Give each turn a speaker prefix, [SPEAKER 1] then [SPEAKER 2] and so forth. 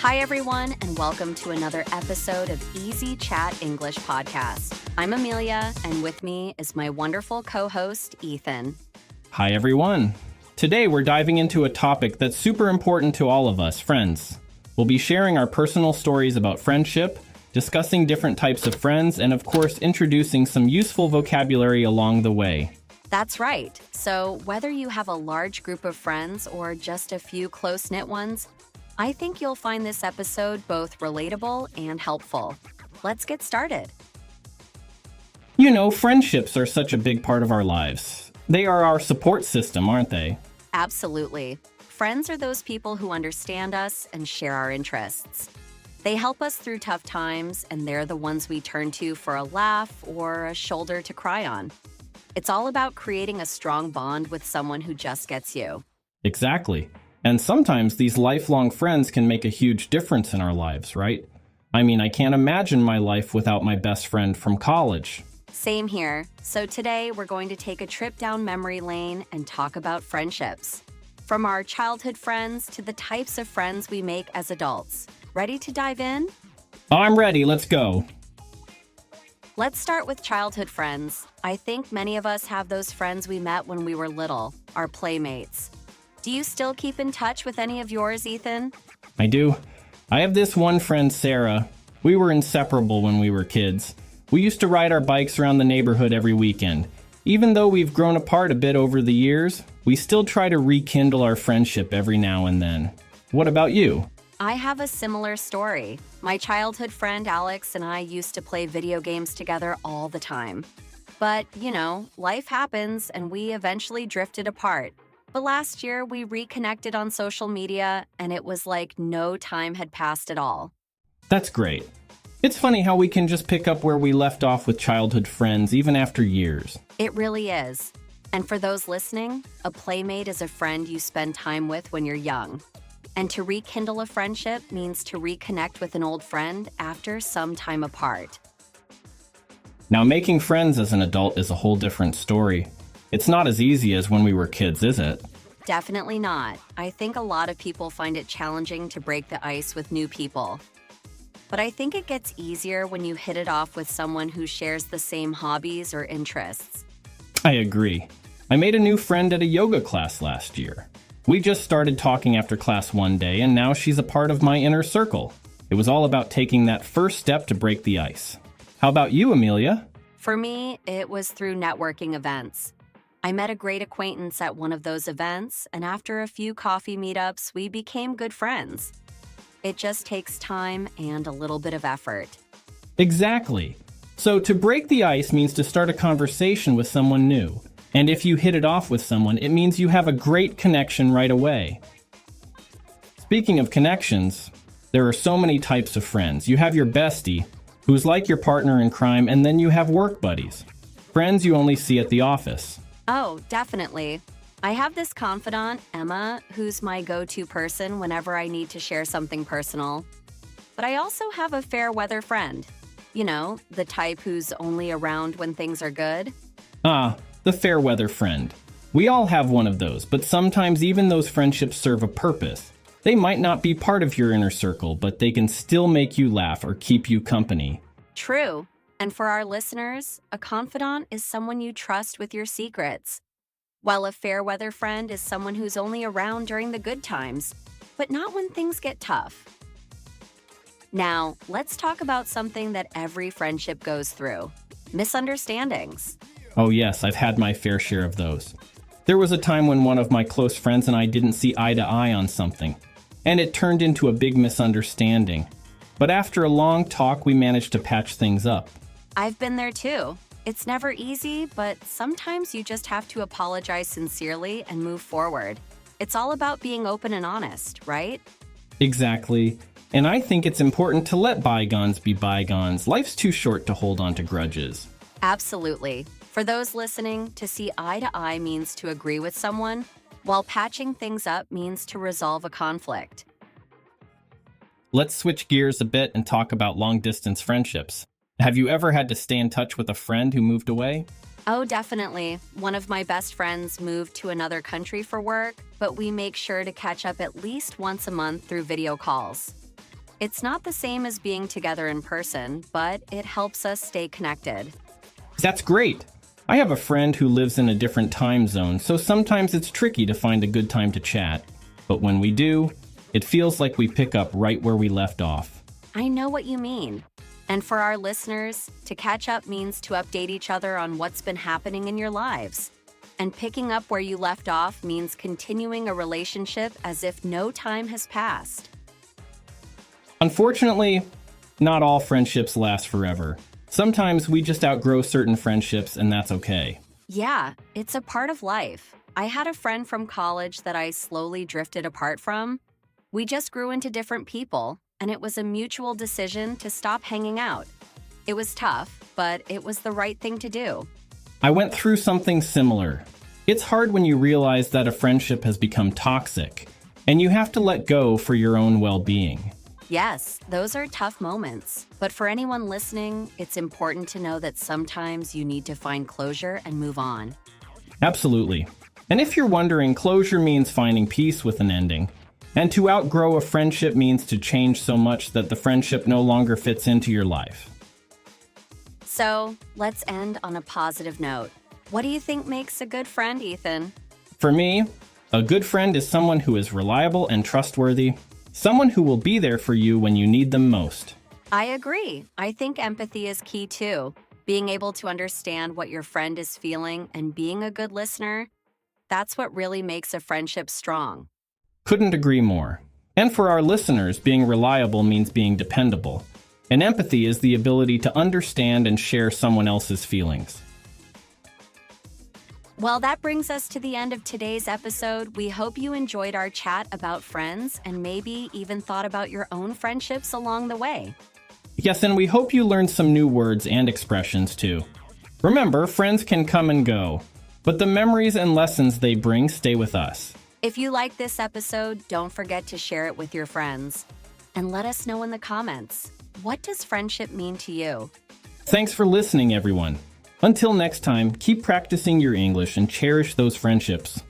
[SPEAKER 1] Hi, everyone, and welcome to another episode of Easy Chat English Podcast. I'm Amelia, and with me is my wonderful co-host, Ethan.
[SPEAKER 2] Hi, everyone. Today, we're diving into a topic that's super important to all of us, friends. We'll be sharing our personal stories about friendship, discussing different types of friends, and of course, introducing some useful vocabulary along the way.
[SPEAKER 1] That's right. So whether you have a large group of friends or just a few close-knit ones, I think you'll find this episode both relatable and helpful. Let's get started.
[SPEAKER 2] You know, friendships are such a big part of our lives. They are our support system, aren't they?
[SPEAKER 1] Absolutely. Friends are those people who understand us and share our interests. They help us through tough times, and they're the ones we turn to for a laugh or a shoulder to cry on. It's all about creating a strong bond with someone who just gets you.
[SPEAKER 2] Exactly. And sometimes these lifelong friends can make a huge difference in our lives, right? I mean, I can't imagine my life without my best friend from college.
[SPEAKER 1] Same here. So today we're going to take a trip down memory lane and talk about friendships. From our childhood friends to the types of friends we make as adults. Ready to dive in?
[SPEAKER 2] I'm ready, let's go.
[SPEAKER 1] Let's start with childhood friends. I think many of us have those friends we met when we were little, our playmates. Do you still keep in touch with any of yours, Ethan?
[SPEAKER 2] I do. I have this one friend, Sarah. We were inseparable when we were kids. We used to ride our bikes around the neighborhood every weekend. Even though we've grown apart a bit over the years, we still try to rekindle our friendship every now and then. What about you?
[SPEAKER 1] I have a similar story. My childhood friend Alex and I used to play video games together all the time. But, life happens and we eventually drifted apart. But last year, we reconnected on social media, and it was like no time had passed at all.
[SPEAKER 2] That's great. It's funny how we can just pick up where we left off with childhood friends even after years.
[SPEAKER 1] It really is. And for those listening, a playmate is a friend you spend time with when you're young. And to rekindle a friendship means to reconnect with an old friend after some time apart.
[SPEAKER 2] Now, making friends as an adult is a whole different story. It's not as easy as when we were kids, is it?
[SPEAKER 1] Definitely not. I think a lot of people find it challenging to break the ice with new people. But I think it gets easier when you hit it off with someone who shares the same hobbies or interests.
[SPEAKER 2] I agree. I made a new friend at a yoga class last year. We just started talking after class one day, and now she's a part of my inner circle. It was all about taking that first step to break the ice. How about you, Amelia?
[SPEAKER 1] For me, it was through networking events. I met a great acquaintance at one of those events, and after a few coffee meetups, we became good friends. It just takes time and a little bit of effort.
[SPEAKER 2] Exactly. So to break the ice means to start a conversation with someone new. And if you hit it off with someone, it means you have a great connection right away. Speaking of connections, there are so many types of friends. You have your bestie, who's like your partner in crime, and then you have work buddies, friends you only see at the office.
[SPEAKER 1] Oh, definitely. I have this confidant, Emma, who's my go-to person whenever I need to share something personal. But I also have a fair weather friend. You know, the type who's only around when things are good.
[SPEAKER 2] Ah, the fair weather friend. We all have one of those, but sometimes even those friendships serve a purpose. They might not be part of your inner circle, but they can still make you laugh or keep you company.
[SPEAKER 1] True. And for our listeners, a confidant is someone you trust with your secrets, while a fair weather friend is someone who's only around during the good times, but not when things get tough. Now, let's talk about something that every friendship goes through: misunderstandings.
[SPEAKER 2] Oh yes, I've had my fair share of those. There was a time when one of my close friends and I didn't see eye to eye on something, and it turned into a big misunderstanding. But after a long talk, we managed to patch things up.
[SPEAKER 1] I've been there too. It's never easy, but sometimes you just have to apologize sincerely and move forward. It's all about being open and honest, right?
[SPEAKER 2] Exactly. And I think it's important to let bygones be bygones. Life's too short to hold on to grudges.
[SPEAKER 1] Absolutely. For those listening, to see eye to eye means to agree with someone, while patching things up means to resolve a conflict.
[SPEAKER 2] Let's switch gears a bit and talk about long-distance friendships. Have you ever had to stay in touch with a friend who moved away?
[SPEAKER 1] Oh, definitely. One of my best friends moved to another country for work, but we make sure to catch up at least once a month through video calls. It's not the same as being together in person, but it helps us stay connected.
[SPEAKER 2] That's great. I have a friend who lives in a different time zone, so sometimes it's tricky to find a good time to chat. But when we do, it feels like we pick up right where we left off.
[SPEAKER 1] I know what you mean. And for our listeners, to catch up means to update each other on what's been happening in your lives. And picking up where you left off means continuing a relationship as if no time has passed.
[SPEAKER 2] Unfortunately, not all friendships last forever. Sometimes we just outgrow certain friendships, and that's okay.
[SPEAKER 1] Yeah, it's a part of life. I had a friend from college that I slowly drifted apart from. We just grew into different people, and it was a mutual decision to stop hanging out. It was tough, but it was the right thing to do.
[SPEAKER 2] I went through something similar. It's hard when you realize that a friendship has become toxic, and you have to let go for your own well-being.
[SPEAKER 1] Yes, those are tough moments. But for anyone listening, it's important to know that sometimes you need to find closure and move on.
[SPEAKER 2] Absolutely. And if you're wondering, closure means finding peace with an ending. And to outgrow a friendship means to change so much that the friendship no longer fits into your life.
[SPEAKER 1] So, let's end on a positive note. What do you think makes a good friend, Ethan?
[SPEAKER 2] For me, a good friend is someone who is reliable and trustworthy, someone who will be there for you when you need them most.
[SPEAKER 1] I agree. I think empathy is key too. Being able to understand what your friend is feeling and being a good listener, that's what really makes a friendship strong.
[SPEAKER 2] Couldn't agree more. And for our listeners, being reliable means being dependable. And empathy is the ability to understand and share someone else's feelings.
[SPEAKER 1] Well, that brings us to the end of today's episode. We hope you enjoyed our chat about friends and maybe even thought about your own friendships along the way.
[SPEAKER 2] Yes, and we hope you learned some new words and expressions too. Remember, friends can come and go, but the memories and lessons they bring stay with us.
[SPEAKER 1] If you like this episode, don't forget to share it with your friends. And let us know in the comments, what does friendship mean to you?
[SPEAKER 2] Thanks for listening, everyone. Until next time, keep practicing your English and cherish those friendships.